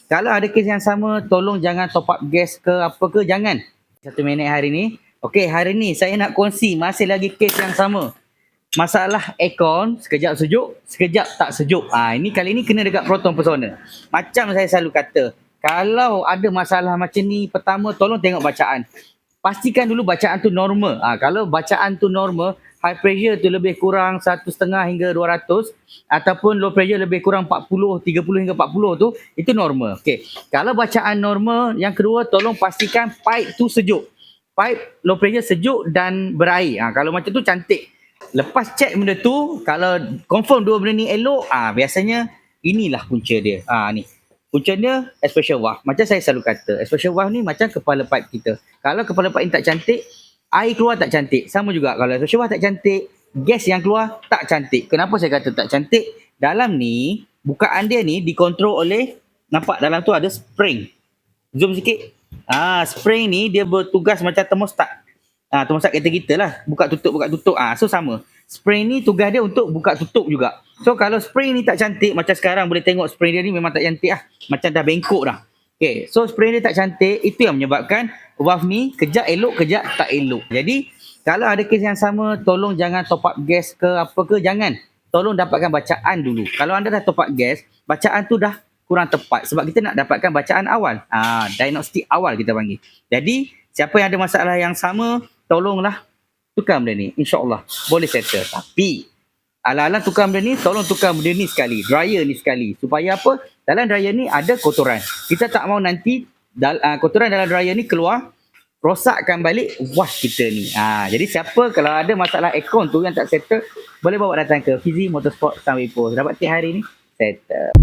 Kalau ada kes yang sama, tolong jangan top up gas ke apa ke, jangan. 1 minit hari ni. Okey, hari ni saya nak kongsi masih lagi kes yang sama. Masalah aircon, sekejap sejuk, sekejap tak sejuk. Ini kali ni kena dekat Proton Pesona. Macam saya selalu kata, kalau ada masalah macam ni, pertama tolong tengok bacaan. Pastikan dulu bacaan tu normal. Kalau bacaan tu normal, high pressure tu lebih kurang 1.5 hingga 200 ataupun low pressure lebih kurang 40, 30 hingga 40 tu, itu normal. Okey. Kalau bacaan normal, yang kedua tolong pastikan pipe tu sejuk. Pipe low pressure sejuk dan berair. Kalau macam tu cantik. Lepas check benda tu, kalau confirm dua benda ni elok, biasanya inilah punca dia. Ni. Punca dia expression valve. Macam saya selalu kata, expression valve ni macam kepala pipe kita. Kalau kepala pipe ni tak cantik, air keluar tak cantik. Sama juga kalau expression valve tak cantik, gas yang keluar tak cantik. Kenapa saya kata tak cantik? Dalam ni, bukaan dia ni dikontrol oleh, nampak dalam tu ada spring. Zoom sikit. Spring ni dia bertugas macam termostat. Termostat kereta kita lah. Buka tutup. So sama. Spring ni tugas dia untuk buka tutup juga. So kalau spring ni tak cantik, macam sekarang boleh tengok spring dia ni memang tak cantik lah. Macam dah bengkok dah. Okay. So spring dia tak cantik, itu yang menyebabkan valve ni kejap elok, kejap tak elok. Jadi kalau ada kes yang sama, tolong jangan top up gas ke apa ke, jangan. Tolong dapatkan bacaan dulu. Kalau anda dah top up gas, bacaan tu dah kurang tepat. Sebab kita nak dapatkan bacaan awal. Diagnostik awal kita panggil. Jadi siapa yang ada masalah yang sama, tolonglah tukar benda ni. InsyaAllah boleh settle. Tapi ala-ala tukar benda ni, tolong tukar benda ni sekali. Dryer ni sekali. Supaya apa? Dalam dryer ni ada kotoran. Kita tak mau nanti kotoran dalam dryer ni keluar, rosakkan balik wash kita ni. Jadi siapa kalau ada masalah aircon tu yang tak settle, boleh bawa datang ke Fizi Motorsport Sunway Post. Dapat tiap hari ni settle.